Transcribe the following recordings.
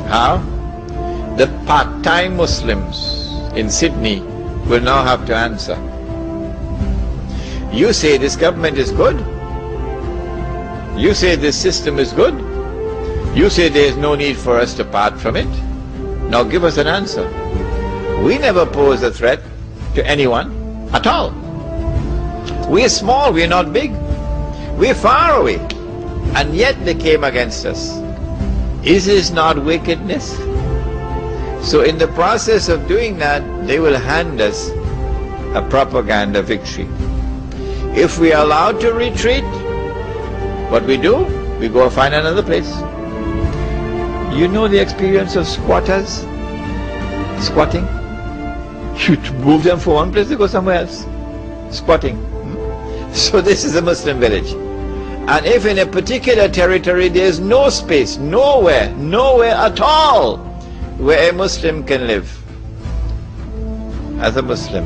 How? The part-time Muslims in Sydney will now have to answer. You say this government is good. You say this system is good. You say there is no need for us to part from it. Now give us an answer. We never pose a threat to anyone at all. We're small, we're not big. We're far away. And yet they came against us. Is this not wickedness? So in the process of doing that, they will hand us a propaganda victory. If we are allowed to retreat, what we do? We go find another place. You know the experience of squatters? Squatting? You move them from one place, they go somewhere else. Squatting. So this is a Muslim village. And if in a particular territory there is no space, nowhere at all where a Muslim can live as a Muslim,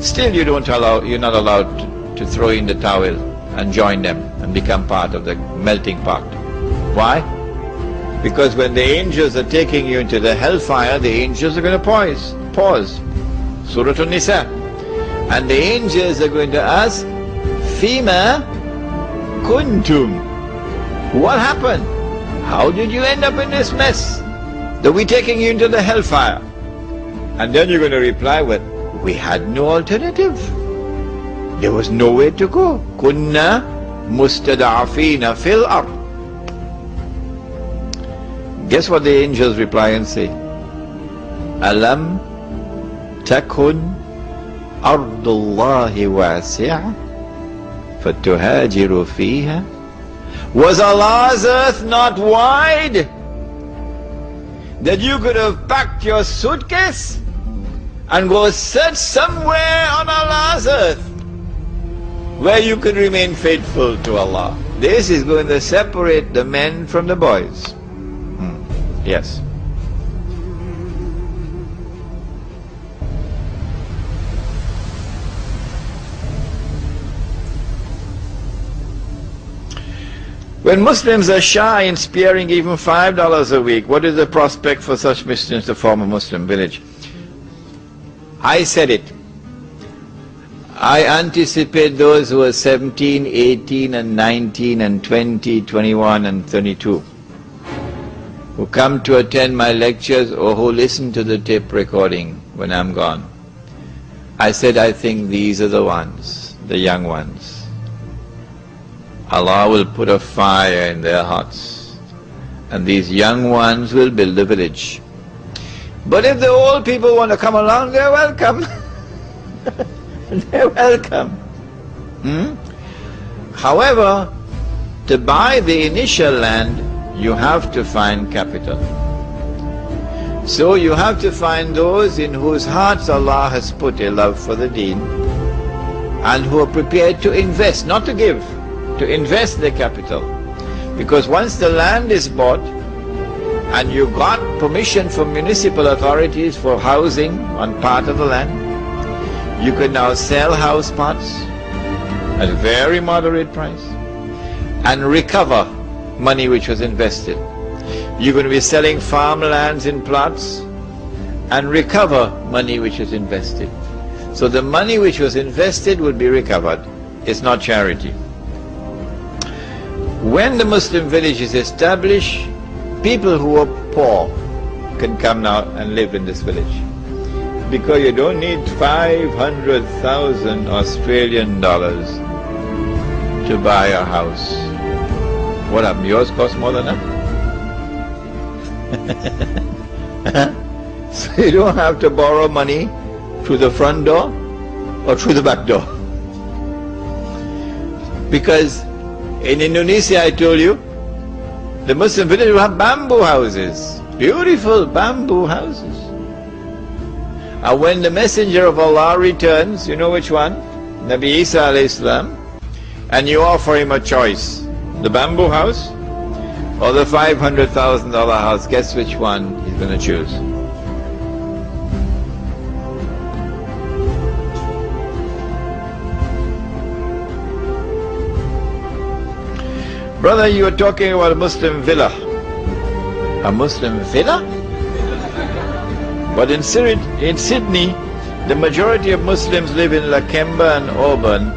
still you're not allowed to throw in the towel and join them and become part of the melting pot. Why? Because when the angels are taking you into the hellfire, the angels are going to pause. Surah An-Nisa. And the angels are going to ask, Fima kuntum. What happened? How did you end up in this mess? That we're taking you into the hellfire. And then you're going to reply with, we had no alternative. There was nowhere to go. Kunna mustada'afina fil ard. Guess what the angels reply and say? Alam takun ardullahi wasi'a fatuhajiru fiha. Was Allah's earth not wide that you could have packed your suitcase and go search somewhere on Allah's earth where you could remain faithful to Allah? This is going to separate the men from the boys. Yes. When Muslims are shy in sparing even $5 a week, what is the prospect for such Muslims to form a Muslim village? I said it. I anticipate those who are 17, 18 and 19 and 20, 21 and 32 who come to attend my lectures or who listen to the tape recording when I'm gone. I said I think these are the ones, the young ones. Allah will put a fire in their hearts and these young ones will build a village. But if the old people want to come along, they're welcome. They're welcome. However, to buy the initial land, you have to find capital. So you have to find those in whose hearts Allah has put a love for the deen and who are prepared to invest, not to give, to invest their capital. Because once the land is bought and you got permission from municipal authorities for housing on part of the land, you can now sell house plots at a very moderate price and recover money which was invested. You're going to be selling farmlands in plots and recover money which was invested. So the money which was invested will be recovered. It's not charity. When the Muslim village is established, people who are poor can come now and live in this village. Because you don't need 500,000 Australian dollars to buy a house. What happened? Yours cost more than that? So you don't have to borrow money through the front door or through the back door. Because in Indonesia, I told you, the Muslim village will have bamboo houses, beautiful bamboo houses. And when the Messenger of Allah returns, you know which one? Nabi Isa alayhi salam, and you offer him a choice, the bamboo house or the $500,000 house, guess which one he's going to choose? Brother, you were talking about a Muslim villa. A Muslim villa? But in Sydney, the majority of Muslims live in Lakemba and Auburn,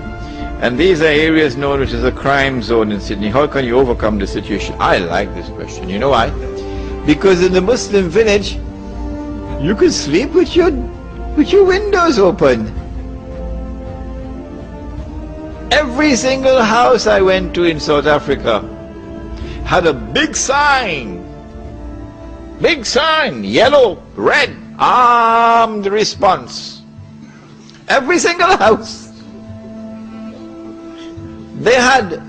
and these are areas known as a crime zone in Sydney. How can you overcome the situation? I like this question. You know why? Because in the Muslim village, you can sleep with your windows open. Every single house I went to in South Africa had a big sign, yellow, red, armed response. Every single house. They had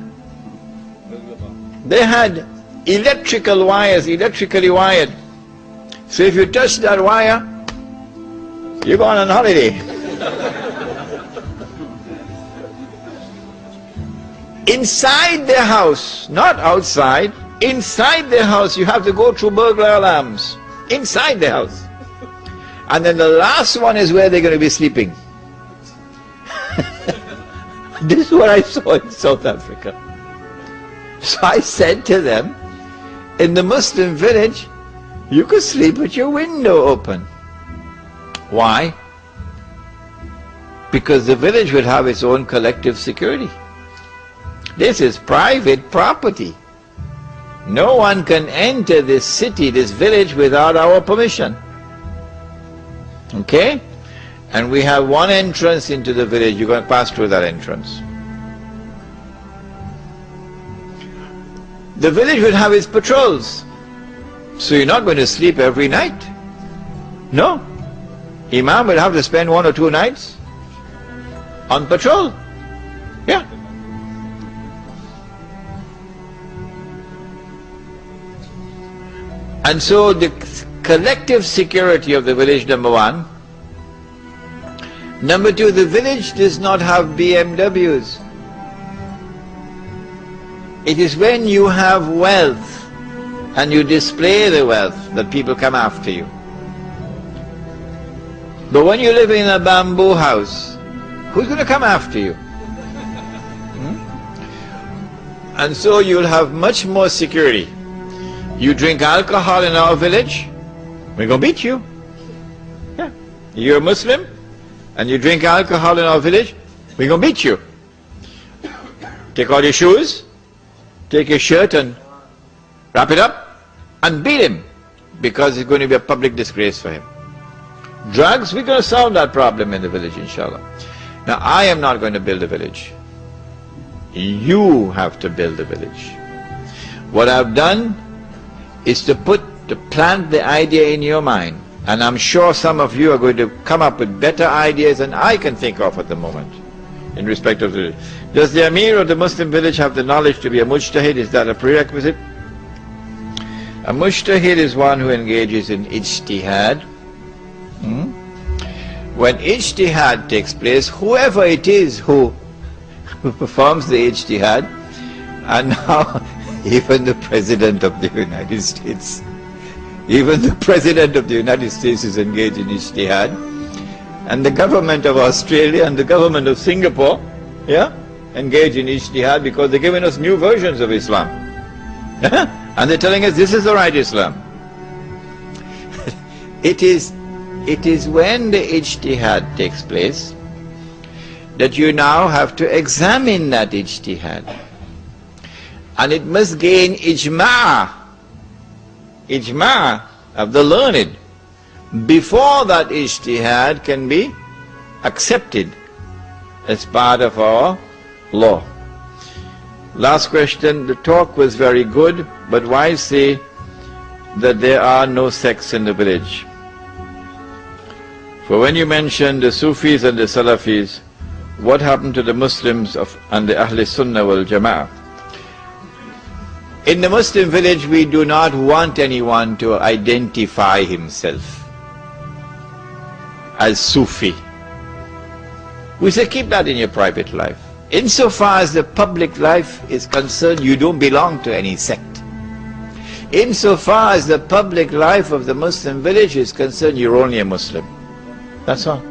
electrical wires, electrically wired. So if you touch that wire, you're going on holiday. Inside the house, not outside, inside the house you have to go through burglar alarms. Inside the house. And then the last one is where they're going to be sleeping. This is what I saw in South Africa. So I said to them, in the Muslim village, you could sleep with your window open. Why? Because the village would have its own collective security. This is private property. No one can enter this city, this village, without our permission. Okay? And we have one entrance into the village. You're going to pass through that entrance. The village will have its patrols. So you're not going to sleep every night. No. Imam will have to spend 1 or 2 nights on patrol. Yeah. And so the collective security of the village, number one. Number two, the village does not have BMWs. It is when you have wealth and you display the wealth that people come after you. But when you live in a bamboo house, who's going to come after you? And so you'll have much more security. You drink alcohol in our village, we're going to beat you. Yeah. You're a Muslim and you drink alcohol in our village, we're going to beat you. Take all your shoes, take your shirt and wrap it up and beat him, because it's going to be a public disgrace for him. Drugs, we're going to solve that problem in the village, inshallah. Now, I am not going to build a village. You have to build a village. What I've done is to plant the idea in your mind. And I'm sure some of you are going to come up with better ideas than I can think of at the moment in respect of the village. Does the Amir of the Muslim village have the knowledge to be a mujtahid? Is that a prerequisite? A mujtahid is one who engages in ijtihad. When ijtihad takes place, whoever it is who performs the ijtihad, and now even the President of the United States, even the President of the United States is engaged in ijtihad, and the government of Australia and the government of Singapore, engage in ijtihad, because they're giving us new versions of Islam. And they're telling us this is the right Islam. It is when the ijtihad takes place that you now have to examine that ijtihad. And it must gain ijma' of the learned before that ijtihad can be accepted as part of our law. Last question. The talk was very good, but why say that there are no sects in the village? For when you mentioned the Sufis and the Salafis, what happened to the Muslims and the Ahl Sunnah wal Jama'ah? In the Muslim village, we do not want anyone to identify himself as Sufi. We say keep that in your private life. Insofar as the public life is concerned, you don't belong to any sect. Insofar as the public life of the Muslim village is concerned, you're only a Muslim. That's all.